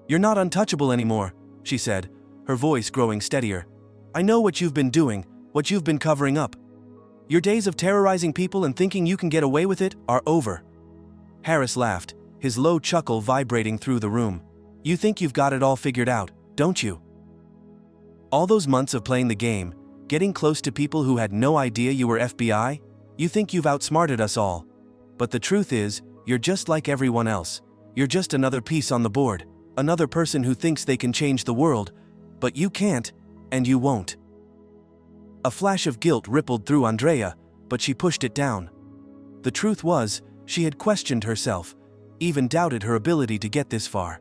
"You're not untouchable anymore," she said, her voice growing steadier. "I know what you've been doing, what you've been covering up. Your days of terrorizing people and thinking you can get away with it are over." Harris laughed, his low chuckle vibrating through the room. "You think you've got it all figured out, don't you? All those months of playing the game, getting close to people who had no idea you were FBI, you think you've outsmarted us all. But the truth is, you're just like everyone else. You're just another piece on the board, another person who thinks they can change the world, but you can't, and you won't." A flash of guilt rippled through Andrea, but she pushed it down. The truth was, she had questioned herself, even doubted her ability to get this far.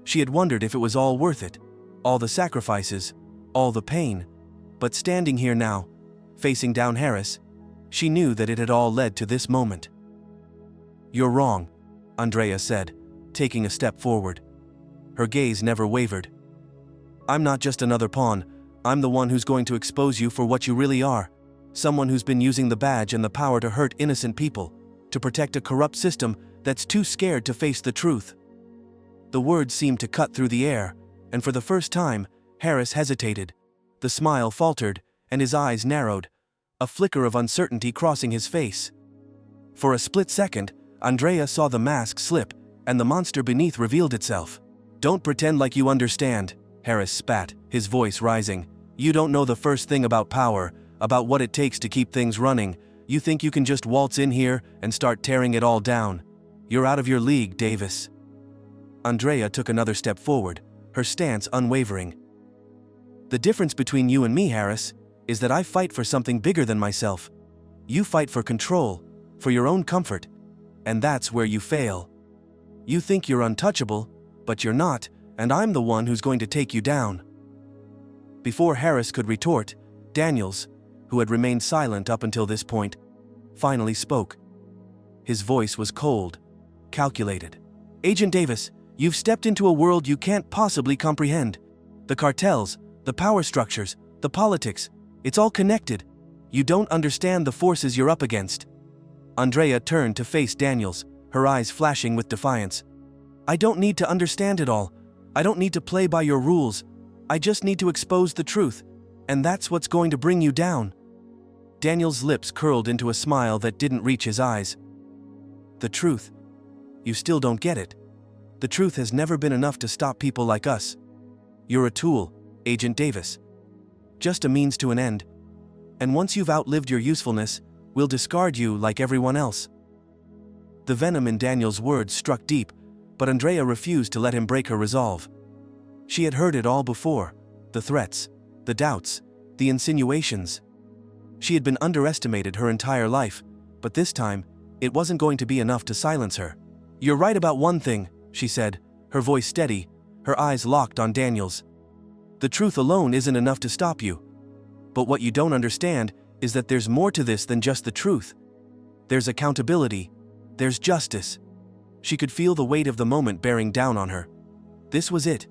She had wondered if it was all worth it, all the sacrifices, all the pain. But standing here now, facing down Harris, she knew that it had all led to this moment. "You're wrong," Andrea said, taking a step forward. Her gaze never wavered. "I'm not just another pawn, I'm the one who's going to expose you for what you really are. Someone who's been using the badge and the power to hurt innocent people, to protect a corrupt system that's too scared to face the truth." The words seemed to cut through the air, and for the first time, Harris hesitated. The smile faltered, and his eyes narrowed, a flicker of uncertainty crossing his face. For a split second, Andrea saw the mask slip, and the monster beneath revealed itself. "Don't pretend like you understand," Harris spat, his voice rising. "You don't know the first thing about power, about what it takes to keep things running. You think you can just waltz in here and start tearing it all down. You're out of your league, Davis." Andrea took another step forward, her stance unwavering. "The difference between you and me, Harris, is that I fight for something bigger than myself. You fight for control, for your own comfort, and that's where you fail. You think you're untouchable, but you're not, and I'm the one who's going to take you down." Before Harris could retort, Daniels, who had remained silent up until this point, finally spoke. His voice was cold, calculated. "Agent Davis, you've stepped into a world you can't possibly comprehend. The cartels, the power structures, the politics, it's all connected. You don't understand the forces you're up against." Andrea turned to face Daniels, her eyes flashing with defiance. "I don't need to understand it all. I don't need to play by your rules. I just need to expose the truth, and that's what's going to bring you down." Daniels' lips curled into a smile that didn't reach his eyes. "The truth? You still don't get it. The truth has never been enough to stop people like us. You're a tool, Agent Davis. Just a means to an end. And once you've outlived your usefulness, we'll discard you like everyone else." The venom in Daniel's words struck deep, but Andrea refused to let him break her resolve. She had heard it all before, the threats, the doubts, the insinuations. She had been underestimated her entire life, but this time, it wasn't going to be enough to silence her. "You're right about one thing," she said, her voice steady, her eyes locked on Daniel's. "The truth alone isn't enough to stop you. But what you don't understand is that there's more to this than just the truth. There's accountability. There's justice." She could feel the weight of the moment bearing down on her. This was it.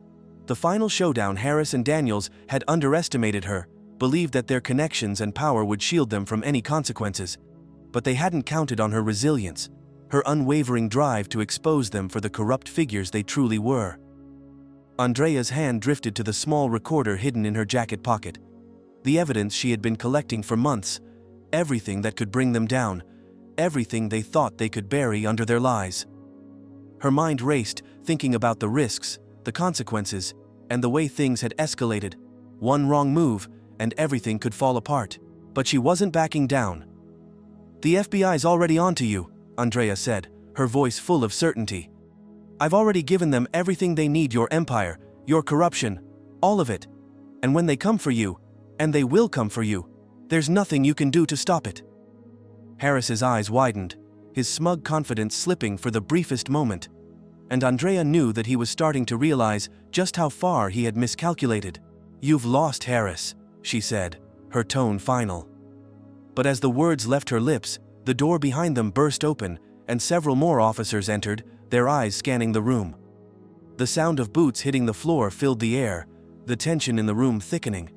The final showdown. Harris and Daniels had underestimated her, believed that their connections and power would shield them from any consequences. But they hadn't counted on her resilience, her unwavering drive to expose them for the corrupt figures they truly were. Andrea's hand drifted to the small recorder hidden in her jacket pocket. The evidence she had been collecting for months, everything that could bring them down, everything they thought they could bury under their lies. Her mind raced, thinking about the risks, the consequences, and the way things had escalated. One wrong move, and everything could fall apart. But she wasn't backing down. "The FBI's already onto you," Andrea said, her voice full of certainty. "I've already given them everything they need, your empire, your corruption, all of it. And when they come for you, and they will come for you, there's nothing you can do to stop it." Harris's eyes widened, his smug confidence slipping for the briefest moment. And Andrea knew that he was starting to realize just how far he had miscalculated. "You've lost, Harris," she said, her tone final. But as the words left her lips, The door behind them burst open, and several more officers entered, their eyes scanning the room. The sound of boots hitting the floor filled the air, the tension in the room thickening.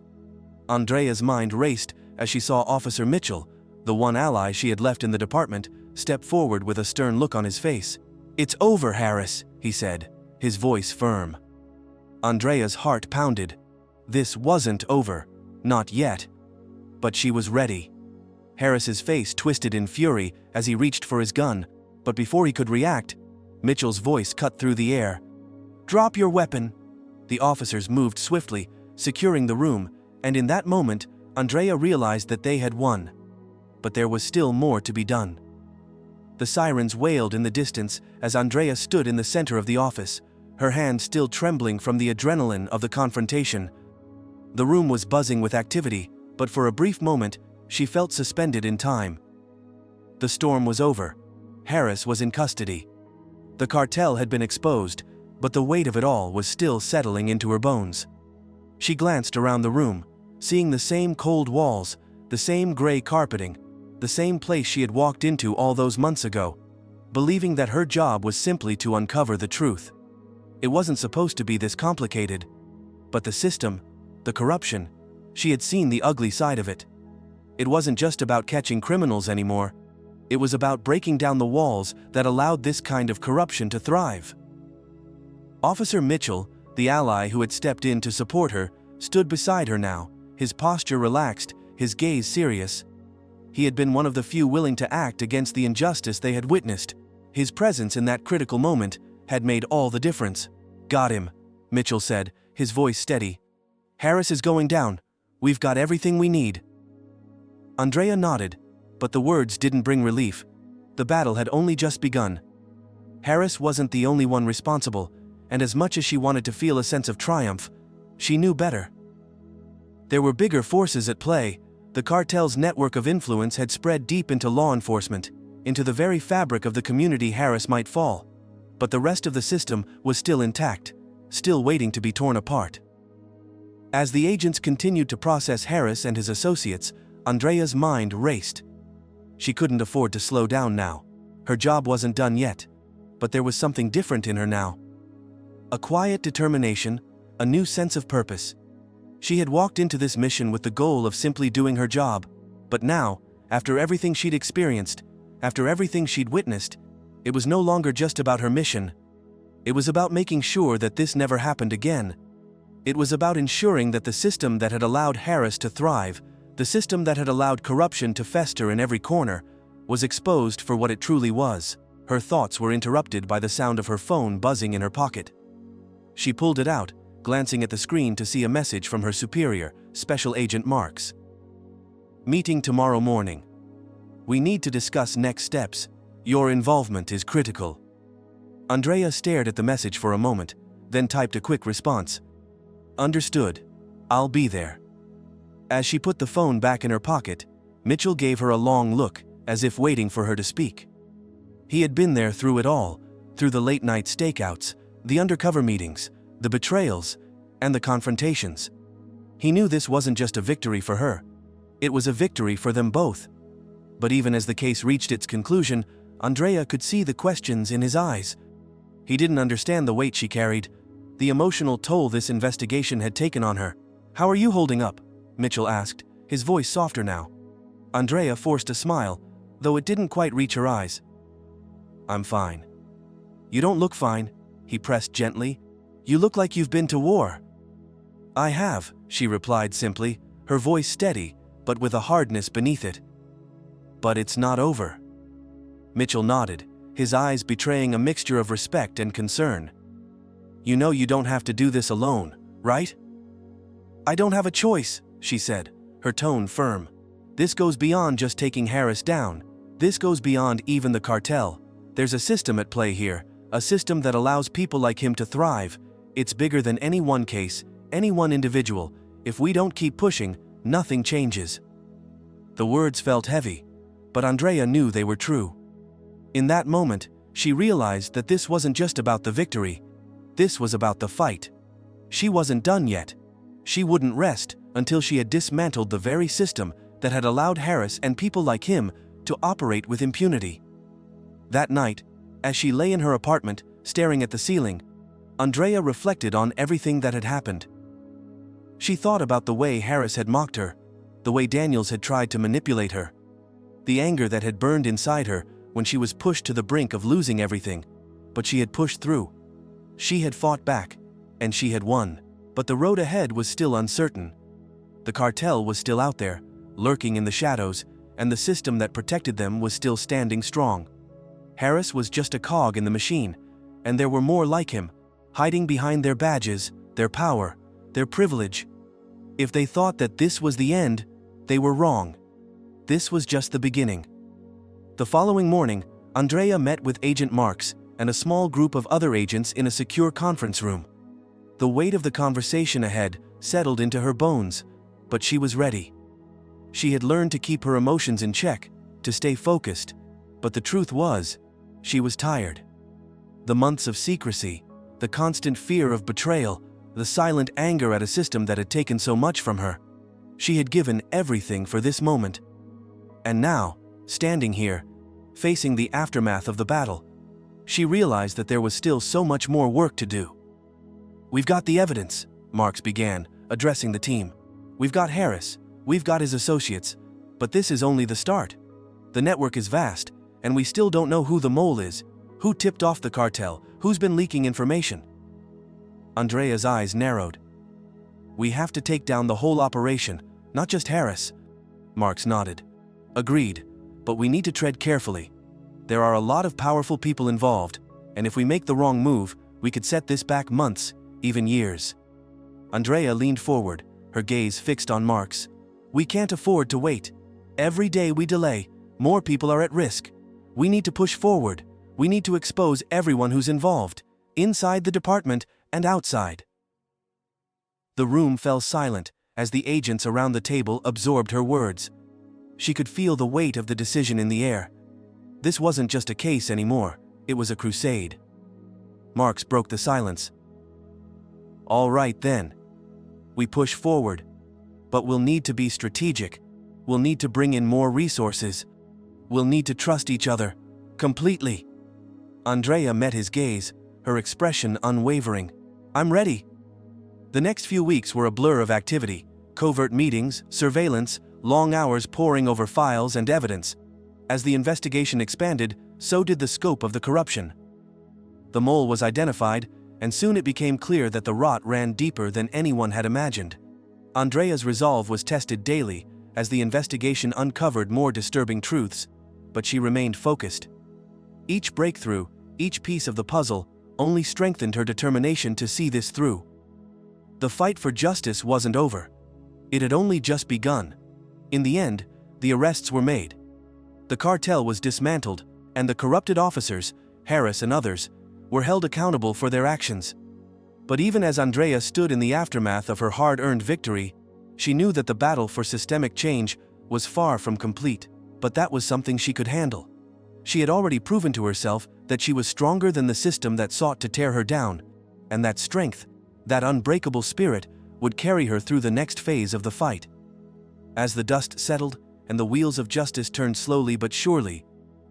Andrea's mind raced as she saw Officer Mitchell, the one ally she had left in the department, step forward with a stern look on his face. "It's over, Harris," he said, his voice firm. Andrea's heart pounded. This wasn't over. Not yet. But she was ready. Harris's face twisted in fury as he reached for his gun, but before he could react, Mitchell's voice cut through the air. "Drop your weapon." The officers moved swiftly, securing the room, and in that moment, Andrea realized that they had won. But there was still more to be done. The sirens wailed in the distance as Andrea stood in the center of the office, her hand still trembling from the adrenaline of the confrontation. The room was buzzing with activity, but for a brief moment, she felt suspended in time. The storm was over. Harris was in custody. The cartel had been exposed, but the weight of it all was still settling into her bones. She glanced around the room, seeing the same cold walls, the same gray carpeting, the same place she had walked into all those months ago, believing that her job was simply to uncover the truth. It wasn't supposed to be this complicated. But the system, the corruption, she had seen the ugly side of it. It wasn't just about catching criminals anymore. It was about breaking down the walls that allowed this kind of corruption to thrive. Officer Mitchell, the ally who had stepped in to support her, stood beside her now, his posture relaxed, his gaze serious. He had been one of the few willing to act against the injustice they had witnessed. His presence in that critical moment had made all the difference. "Got him," Mitchell said, his voice steady. "Harris is going down. We've got everything we need." Andrea nodded, but the words didn't bring relief. The battle had only just begun. Harris wasn't the only one responsible, and as much as she wanted to feel a sense of triumph, she knew better. There were bigger forces at play. The cartel's network of influence had spread deep into law enforcement, into the very fabric of the community Harris might fall. But the rest of the system was still intact, still waiting to be torn apart. As the agents continued to process Harris and his associates, Andrea's mind raced. She couldn't afford to slow down now. Her job wasn't done yet. But there was something different in her now. A quiet determination, a new sense of purpose. She had walked into this mission with the goal of simply doing her job, but now, after everything she'd experienced, after everything she'd witnessed, it was no longer just about her mission. It was about making sure that this never happened again. It was about ensuring that the system that had allowed Harris to thrive, the system that had allowed corruption to fester in every corner, was exposed for what it truly was. Her thoughts were interrupted by the sound of her phone buzzing in her pocket. She pulled it out, glancing at the screen to see a message from her superior, Special Agent Marks. "Meeting tomorrow morning. We need to discuss next steps. Your involvement is critical." Andrea stared at the message for a moment, then typed a quick response. "Understood. I'll be there." As she put the phone back in her pocket, Mitchell gave her a long look, as if waiting for her to speak. He had been there through it all, through the late-night stakeouts, the undercover meetings, the betrayals, and the confrontations. He knew this wasn't just a victory for her. It was a victory for them both. But even as the case reached its conclusion, Andrea could see the questions in his eyes. He didn't understand the weight she carried, the emotional toll this investigation had taken on her. "How are you holding up?" Mitchell asked, his voice softer now. Andrea forced a smile, though it didn't quite reach her eyes. "I'm fine." "You don't look fine," he pressed gently. "You look like you've been to war." "I have," she replied simply, her voice steady, but with a hardness beneath it. "But it's not over." Mitchell nodded, his eyes betraying a mixture of respect and concern. "You know you don't have to do this alone, right?" "I don't have a choice," she said, her tone firm. "This goes beyond just taking Harris down. This goes beyond even the cartel. There's a system at play here, a system that allows people like him to thrive. It's bigger than any one case, any one individual. If we don't keep pushing, nothing changes." The words felt heavy, but Andrea knew they were true. In that moment, she realized that this wasn't just about the victory. This was about the fight. She wasn't done yet. She wouldn't rest until she had dismantled the very system that had allowed Harris and people like him to operate with impunity. That night, as she lay in her apartment, staring at the ceiling, Andrea reflected on everything that had happened. She thought about the way Harris had mocked her, the way Daniels had tried to manipulate her, the anger that had burned inside her when she was pushed to the brink of losing everything, but she had pushed through. She had fought back, and she had won, but the road ahead was still uncertain. The cartel was still out there, lurking in the shadows, and the system that protected them was still standing strong. Harris was just a cog in the machine, and there were more like him, hiding behind their badges, their power, their privilege. If they thought that this was the end, they were wrong. This was just the beginning. The following morning, Andrea met with Agent Marks and a small group of other agents in a secure conference room. The weight of the conversation ahead settled into her bones, but she was ready. She had learned to keep her emotions in check, to stay focused, but the truth was, she was tired. The months of secrecy, the constant fear of betrayal, the silent anger at a system that had taken so much from her. She had given everything for this moment. And now, standing here, facing the aftermath of the battle, she realized that there was still so much more work to do. "We've got the evidence," Marks began, addressing the team. "We've got Harris, we've got his associates, but this is only the start. The network is vast, and we still don't know who the mole is, who tipped off the cartel, who's been leaking information." Andrea's eyes narrowed. "We have to take down the whole operation, not just Harris." Marks nodded. "Agreed, but we need to tread carefully. There are a lot of powerful people involved, and if we make the wrong move, we could set this back months, even years." Andrea leaned forward, her gaze fixed on Marks. "We can't afford to wait. Every day we delay, more people are at risk. We need to push forward. We need to expose everyone who's involved, inside the department and outside." The room fell silent as the agents around the table absorbed her words. She could feel the weight of the decision in the air. This wasn't just a case anymore, it was a crusade. Marks broke the silence. "All right then. We push forward. But we'll need to be strategic. We'll need to bring in more resources. We'll need to trust each other. Completely." Andrea met his gaze, her expression unwavering. "I'm ready." The next few weeks were a blur of activity, covert meetings, surveillance, long hours poring over files and evidence. As the investigation expanded, so did the scope of the corruption. The mole was identified, and soon it became clear that the rot ran deeper than anyone had imagined. Andrea's resolve was tested daily as the investigation uncovered more disturbing truths, but she remained focused. Each breakthrough, each piece of the puzzle, only strengthened her determination to see this through. The fight for justice wasn't over. It had only just begun. In the end, the arrests were made. The cartel was dismantled, and the corrupted officers, Harris and others, were held accountable for their actions. But even as Andrea stood in the aftermath of her hard-earned victory, she knew that the battle for systemic change was far from complete, but that was something she could handle. She had already proven to herself that she was stronger than the system that sought to tear her down, and that strength, that unbreakable spirit, would carry her through the next phase of the fight. As the dust settled and the wheels of justice turned slowly but surely,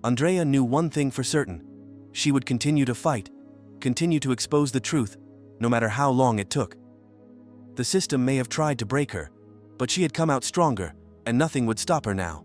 Andrea knew one thing for certain. She would continue to fight, continue to expose the truth, no matter how long it took. The system may have tried to break her, but she had come out stronger, and nothing would stop her now.